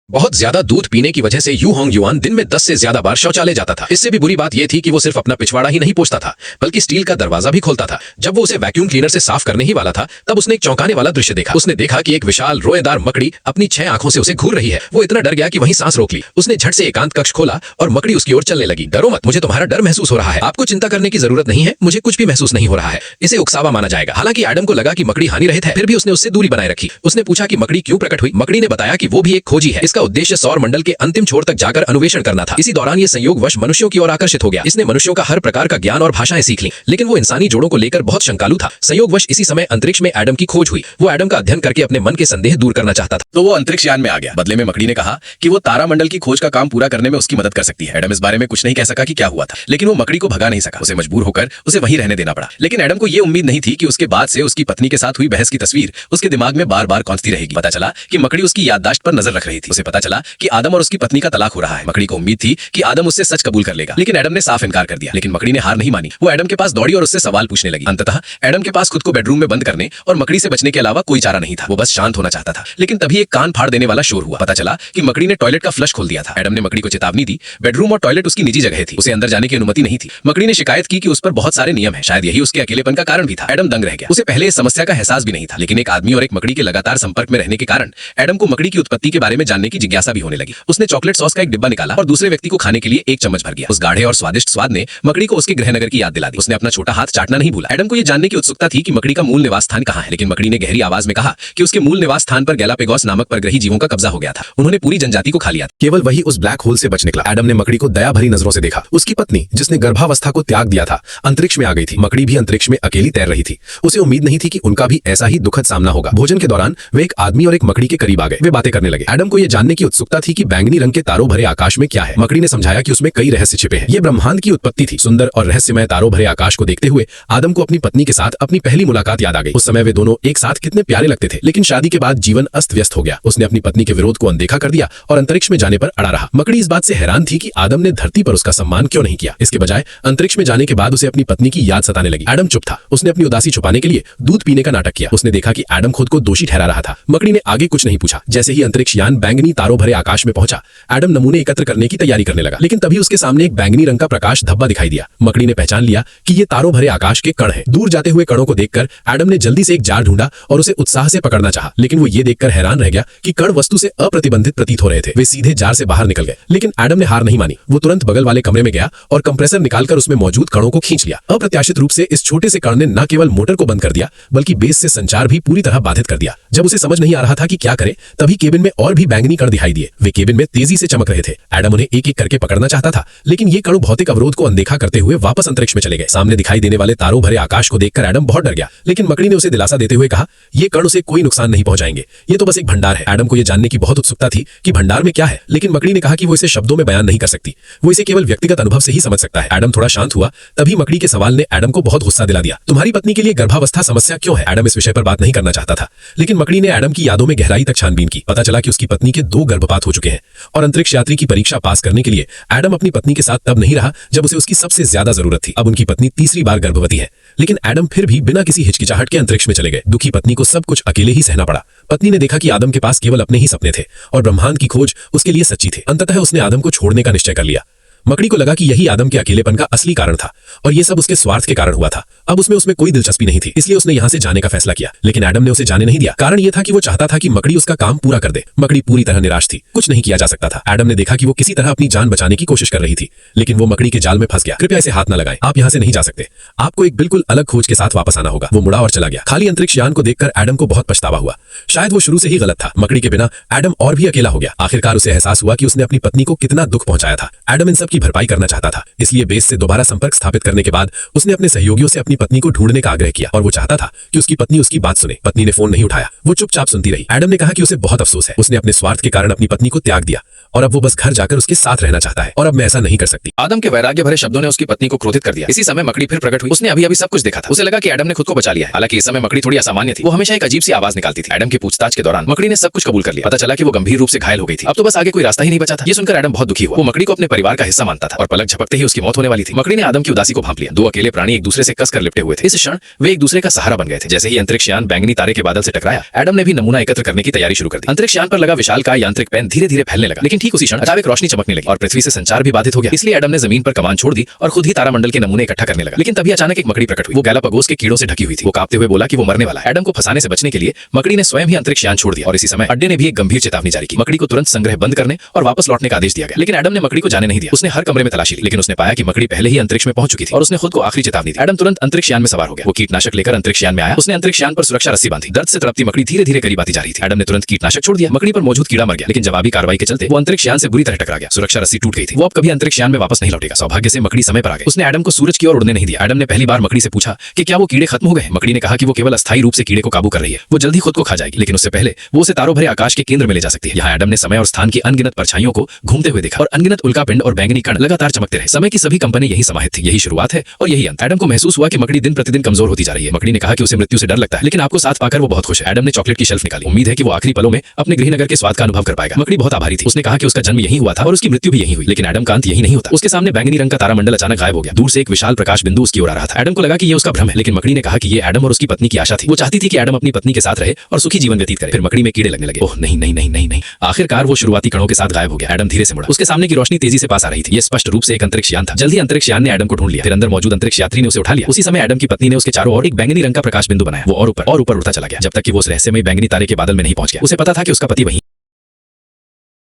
बहुत ज्यादा दूध पीने की वजह से यू होंग युआन दिन में 10 से ज्यादा बार शौचालय जाता था। इससे भी बुरी बात यह थी कि वो सिर्फ अपना पिछवाड़ा ही नहीं पोंछता था बल्कि स्टील का दरवाजा भी खोलता था। जब वो उसे वैक्यूम क्लीनर से साफ करने ही वाला था तब उसने एक चौंकाने वाला दृश्य देखा। उसने देखा कि एक विशाल रोएदार मकड़ी अपनी 6 आंखों से उसे घूर रही है। वो इतना डर गया कि वहीं सांस रोक ली। उसने झट से एकांत कक्ष खोला और मकड़ी उसकी ओर चलने लगी। डरो मत, मुझे तुम्हारा डर महसूस हो रहा है। आपको चिंता करने की जरूरत नहीं है, मुझे कुछ भी महसूस नहीं हो रहा है। इसे उकसावा माना जाएगा। हालांकि एडम को लगा कि मकड़ी हानि रहित है, फिर भी उसने उससे दूरी बनाए रखी। उसने पूछा कि मकड़ी क्यों प्रकट हुई। मकड़ी ने बताया कि वो भी एक खोजी है। इसका उद्देश्य सौर मंडल के अंतिम छोर तक जाकर अन्वेषण करना था। इसी दौरान ये संयोगवश मनुष्यों की ओर आकर्षित हो गया। इसने मनुष्यों का हर प्रकार का ज्ञान और भाषाएं सीख ली, लेकिन वो इंसानी जोड़ों को लेकर बहुत शंकालु था। संयोगवश इसी समय अंतरिक्ष में एडम की खोज हुई। वो एडम का अध्ययन करके अपने मन के संदेह दूर करना चाहता था, तो वो अंतरिक्ष यान में आ गया। बदले में मकड़ी ने कहा कि वो तारामंडल की खोज का काम पूरा करने में उसकी मदद कर सकती है। एडम इस बारे में कुछ नहीं कह सका कि क्या हुआ था, लेकिन वो मकड़ी को भगा नहीं सका। उसे मजबूर होकर उसे वहीं रहने देना पड़ा। लेकिन एडम को ये उम्मीद नहीं थी कि उसके बाद से उसकी पत्नी के साथ हुई बहस की तस्वीर उसके दिमाग में बार बार कौंधती रहेगी। पता चला कि मकड़ी उसकी याददाश्त पर नजर रख रही थी। उसे पता चला कि आदम और उसकी पत्नी का तलाक हो रहा है। मकड़ी को उम्मीद थी कि आदम उससे सच कबूल कर लेगा, लेकिन एडम ने साफ इनकार कर दिया। लेकिन मकड़ी ने हार नहीं मानी। वो एडम के पास दौड़ी और उससे सवाल पूछने लगी। अंततः एडम के पास खुद को बेडरूम में बंद करने और मकड़ी से बचने के अलावा कोई चारा नहीं था। वो बस शांत होना चाहता था। लेकिन तभी एक कान फाड़ देने वाला शोर हुआ। पता चला कि मकड़ी ने टॉयलेट का फ्लश खोल दिया था। एडम ने मकड़ी को चेतावनी दी। बेडरूम और टॉयलेट उसकी निजी जगह थी, उसे अंदर जाने की अनुमति नहीं थी। मकड़ी ने शिकायत की कि उस पर बहुत सारे नियम हैं। शायद यही उसके अकेलेपन का कारण भी था। एडम दंग रह गया। उसे पहले इस समस्या का एहसास भी नहीं था, लेकिन एक आदमी और एक मकड़ी के लगातार संपर्क में रहने के कारण एडम को मकड़ी की उत्पत्ति के बारे में जानने की जिज्ञासा भी होने लगी। उसने चॉकलेट सॉस का एक डिब्बा निकाला और दूसरे व्यक्ति को खाने के लिए एक चम्मच भर गया। उस गाढ़े और स्वादिष्ट स्वाद ने मकड़ी को उसके गृहनगर की याद दिला दी। उसने अपना छोटा हाथ चाटना नहीं भूला। एडम को यह जानने की उत्सुकता थी कि मकड़ी का मूल निवास स्थान कहाँ है, लेकिन मकड़ी ने गहरी आवाज में कहा कि उसके मूल निवास स्थान पर गैलापेगोस नामक परग्रही जीवों का कब्जा हो गया था। उन्होंने पूरी जनजाति को खा लिया। केवल वही उस ब्लैक होल से बच निकला। एडम ने मकड़ी को दया भरी नजरों से देखा। उसकी पत्नी, जिसने गर्भावस्था को त्याग दिया था, अंतरिक्ष में आ गई थी। मकड़ी भी अंतरिक्ष में अकेली तैर रही थी। उसे उम्मीद नहीं थी कि उनका भी ऐसा ही दुखद सामना होगा। भोजन के दौरान वे एक आदमी और एक मकड़ी के करीब आ गए। वे बातें करने लगे। एडम को यह जानने की उत्सुकता थी कि बैंगनी रंग के तारों भरे आकाश में क्या है। मकड़ी ने समझाया कि उसमें कई रहस्य छिपे हैं। ये ब्रह्मांड की उत्पत्ति थी। सुंदर और रहस्यमय तारों भरे आकाश को देखते हुए आदम को अपनी पत्नी के साथ अपनी पहली मुलाकात याद आ गई। उस समय वे दोनों एक साथ कितने प्यारे लगते थे, लेकिन शादी के बाद जीवन अस्त व्यस्त हो गया। उसने अपनी पत्नी के विरोध को अनदेखा कर दिया और अंतरिक्ष में जाने पर अड़ा रहा। मकड़ी इस बात से हैरान थी कि आदम ने धरती पर उसका सम्मान क्यों नहीं किया। इसके बजाय अंतरिक्ष में जाने के बाद उसे अपनी पत्नी की याद सताने लगी। एडम चुप था। उसने अपनी उदासी छुपाने के लिए दूध पीने का नाटक किया। उसने देखा कि एडम खुद को दोषी ठहरा रहा था। मकड़ी ने आगे कुछ नहीं पूछा। जैसे ही अंतरिक्ष यान बैंगनी तारों भरे आकाश में पहुंचा, एडम नमूने एकत्र करने की तैयारी करने लगा, लेकिन तभी उसके सामने एक बैंगनी रंग का प्रकाश धब्बा दिखाई दिया। मकड़ी ने पहचान लिया कि ये तारों भरे आकाश के कण हैं। दूर जाते हुए कणों को देखकर एडम ने जल्दी से एक जार ढूंढा और उसे उत्साह से पकड़ना चाहा, लेकिन वो ये देखकर हैरान रह गया कि कण वस्तु से अप्रतिबंधित प्रतीत हो रहे थे। वे सीधे जार से बाहर निकल गए, लेकिन एडम ने हार नहीं मानी। वो तुरंत बगल वाले कमरे में गया और कंप्रेसर निकालकर उसमें मौजूद कणों को खींच लिया। अप्रत्याशित रूप से इस छोटे से कण ने न केवल मोटर को बंद कर दिया, बल्कि बेस से संचार भी पूरी तरह बाधित कर दिया। जब उसे समझ नहीं आ रहा था कि क्या करे, तभी केबिन में और भी बैंगनी कण दिखाई दिए। वे केबिन में तेजी से चमक रहे थे। एडम उन्हें एक एक करके पकड़ना चाहता था, लेकिन ये कण भौतिक अवरोध को अनदेखा करते हुए वापस अंतरिक्ष में चले गए। सामने दिखाई देने वाले तारों भरे आकाश को देखकर एडम बहुत डर गया, लेकिन मकड़ी ने उसे दिलासा देते हुए कहा, ये कण उसे कोई नुकसान नहीं पहुंचाएंगे। ये तो बस एक भंडार है। एडम को यह जानने की बहुत उत्सुकता थी कि भंडार में क्या है, लेकिन मकड़ी ने कहा कि वो इसे शब्दों में बयान नहीं कर सकती। वो इसे केवल व्यक्तिगत अनुभव से ही समझ सकता है। एडम थोड़ा शांत हुआ। तभी मकड़ी के सवाल ने एडम को बहुत गुस्सा दिला दिया। तुम्हारी पत्नी के लिए गर्भावस्था समस्या क्यों है? एडम इस विषय पर बात नहीं करना चाहता था, लेकिन मकड़ी ने एडम की यादों में गहराई तक छानबीन की। पता चला कि उसकी पत्नी के 2 गर्भपात हो चुके हैं और अंतरिक्ष यात्री की परीक्षा पास करने के लिए एडम अपनी पत्नी के साथ तब नहीं रहा जब उसे उसकी सबसे ज्यादा जरूरत थी। अब उनकी पत्नी तीसरी बार गर्भवती है, लेकिन एडम फिर भी बिना किसी हिचकिचाहट के अंतरिक्ष में चले गए। दुखी पत्नी को सब कुछ अकेले ही सहना पड़ा। पत्नी ने देखा कि आदम के पास केवल अपने ही सपने थे और ब्रह्मांड की खोज उसके लिए सच्ची थी। अंततः उसने आदम को छोड़ने का निश्चय कर लिया। मकड़ी को लगा कि यही आदम के अकेलेपन का असली कारण था और ये सब उसके स्वार्थ के कारण हुआ था। अब उसमें कोई दिलचस्पी नहीं थी, इसलिए उसने यहाँ से जाने का फैसला किया, लेकिन एडम ने उसे जाने नहीं दिया। कारण यह था कि वो चाहता था कि मकड़ी उसका काम पूरा कर दे। मकड़ी पूरी तरह निराश थी। कुछ नहीं किया जा सकता था। एडम ने देखा कि वो किसी तरह अपनी जान बचाने की कोशिश कर रही थी, लेकिन वो मकड़ी के जाल में फंस गया। कृपया इसे हाथ न लगाएं। आप यहाँ से नहीं जा सकते। आपको एक बिल्कुल अलग खोज के साथ वापस आना होगा। वो मुड़ा और चला गया। खाली अंतरिक्ष यान को देखकर एडम को बहुत पछतावा हुआ। शायद वो शुरू से ही गलत था। मकड़ी के बिना एडम और भी अकेला हो गया। आखिरकार उसे एहसास हुआ कि उसने अपनी पत्नी को कितना दुख पहुंचाया था। एडम इन सब की भरपाई करना चाहता था, इसलिए बेस से दोबारा संपर्क स्थापित करने के बाद उसने अपने सहयोगियों से अपनी पत्नी को ढूंढने का आग्रह किया और वो चाहता था कि उसकी पत्नी उसकी बात सुने। पत्नी ने फोन नहीं उठाया। वो चुपचाप सुनती रही। एडम ने कहा कि उसे बहुत अफसोस है। उसने अपने स्वार्थ के कारण अपनी पत्नी को त्याग दिया और अब वो बस घर जाकर उसके साथ रहना चाहता है और अब मैं ऐसा नहीं कर सकती। आदम के वैराग्य भरे शब्दों ने उसकी पत्नी को क्रोधित कर दिया। इसी समय मकड़ी फिर प्रकट हुई। उसने अभी सब कुछ देखा था। उसे लगा कि एडम ने खुद को बचा लिया है। हालांकि इस समय मकड़ी थोड़ी असामान्य थी। वो हमेशा एक अजीब सी आवाज निकालती थी। एडम की पूछताछ के दौरान मकड़ी ने सब कुछ कबूल कर लिया। पता चला कि वो गंभीर रूप से घायल हो गई थी। अब तो बस आगे कोई रास्ता ही नहीं बचा था। ये सुनकर एडम बहुत दुखी हुआ। वो मकड़ी को अपने परिवार का हिस्सा मानता था और पलक झपकते ही उसकी मौत होने वाली थी। मकड़ी ने आदम की उदासी को भांप लिया। दो अकेले प्राणी एक दूसरे से कसकर लिपटे हुए थे। इस क्षण वे एक दूसरे का सहारा बन गए थे। जैसे ही अंतरिक्ष यान बैंगनी तारे के बादल से टकराया, एडम ने भी नमूना एकत्र करने की तैयारी शुरू कर दी। अंतरिक्ष यान पर लगा विशालकाय यांत्रिक पेन धीरे धीरे फैलने लगा, लेकिन ठीक उसी क्षण अचानक रोशनी चमकने लगी और पृथ्वी से संचार भी बाधित हो गया। इसलिए एडम ने जमीन पर कमान छोड़ दी और खुद ही तारामंडल के नमूने इकट्ठा करने लगा। लेकिन तभी अचानक एक मकड़ी प्रकट हुई। वो गैलापागोस के कीड़ों से ढकी हुई थी। वो कांपते हुए बोला कि वो मरने वाला है। एडम को फंसाने से बचने के लिए मकड़ी ने स्वयं ही अंतरिक्ष यान छोड़ दिया और इसी समय अड्डे ने भी एक गंभीर चेतावनी जारी की। मकड़ी को तुरंत संग्रह बंद करने और वापस लौटने का आदेश दिया गया। लेकिन एडम ने मकड़ी को जाने नहीं दिया। उसने हर कमरे में तलाशी ली, लेकिन उसने पाया कि मकड़ी पहले ही अंतरिक्ष में पहुंच चुकी थी और उसने खुद को आखिरी चेतावनी दी। एडम तुरंत अंतरिक्ष यान में सवार हो गया। वो कीटनाशक लेकर अंतरिक्ष यान में आया। उसने अंतरिक्ष यान पर सुरक्षा रस्सी बांधी। दर्द से तड़पती मकड़ी धीरे धीरे करीब आती जा रही थी। एडम ने तुरंत कीटनाशक छोड़ दिया। मकड़ी पर मौजूद कीड़ा मर गया, लेकिन जवाबी कार्रवाई के चलते वो अंतरिक्ष यान से बुरी तरह टकरा गया। सुरक्षा रस्सी टूट गई थी। वो अब कभी अंतरिक्ष यान में वापस नहीं लौटेगा। सौभाग्य से मकड़ी समय पर आ गई। उसने एडम को सूरज की ओर उड़ने नहीं दिया। एडम ने पहली बार मकड़ी से पूछा कि क्या वो कीड़े खत्म हो गए। मकड़ी ने कहा कि वो केवल अस्थायी रूप से कीड़े को काबू कर रही है। वो जल्द ही खुद को खा जाएगी, लेकिन उससे पहले वो उसे तारों भरे आकाश के केंद्र में ले जा सकती है। यहाँ एडम ने समय और स्थान की अनगिनत परछाइयों को घूमते हुए देखा और अनगिनत उल्कापिंड और बैंगनी कण लगातार चमकते रहे। समय की सभी कंपनी यही समाहित थी। यही शुरुआत है और यही अंत। एडम को महसूस हुआ कि मकड़ी दिन प्रतिदिन कमजोर होती जा रही है। मकड़ी ने कहा कि उसे मृत्यु से डर लगता है, लेकिन आपको साथ पाकर वो बहुत खुश है। एडम ने चॉकलेट की शेल्फ निकाली। उम्मीद है कि वो आखिरी पलों में अपने गृहनगर के स्वाद का अनुभव कर पाएगा। मकड़ी बहुत आभारी थी। उसने कहा कि उसका जन्म यही हुआ था और उसकी मृत्यु भी यही हुई। लेकिन एडम का अंत यही नहीं होता। उसके सामने बैंगनी रंग का तारामंडल अचानक गायब हो गया। दूर से एक विशाल प्रकाश बिंदु उसकी ओर आ रहा था। एडम को लगा कि ये उसका भ्रम है, लेकिन मकड़ी ने कहा कि ये एडम और उसकी पत्नी की आशा थी। वो चाहती थी कि एडम अपनी पत्नी के साथ रहे और सुखी जीवन व्यतीत करे। फिर मकड़ी में कीड़े लगने लगे। ओह नहीं नहीं नहीं नहीं नहीं। आखिरकार वो शुरुआती कणों के साथ गायब हो गया। एडम धीरे से मुड़ा। उसके सामने की रोशनी तेजी से पास आ रही थी। ये स्पष्ट रूप से एक अंतरिक्ष यान था। जल्द ही अंतरिक्ष यान ने एडम को ढूंढ लिया। फिर अंदर मौजूद अंतरिक्ष यात्री ने उसे उठा लिया। उसी समय एडम की पत्नी ने उसके चारों ओर एक बैंगनी रंग का प्रकाश बिंदु बनाया। वो और ऊपर उड़ता चला गया, जब तक कि वो उस रहस्यमय बैंगनी तारे के बादल में नहीं पहुंच गया। उसे पता था कि उसका पति वहीं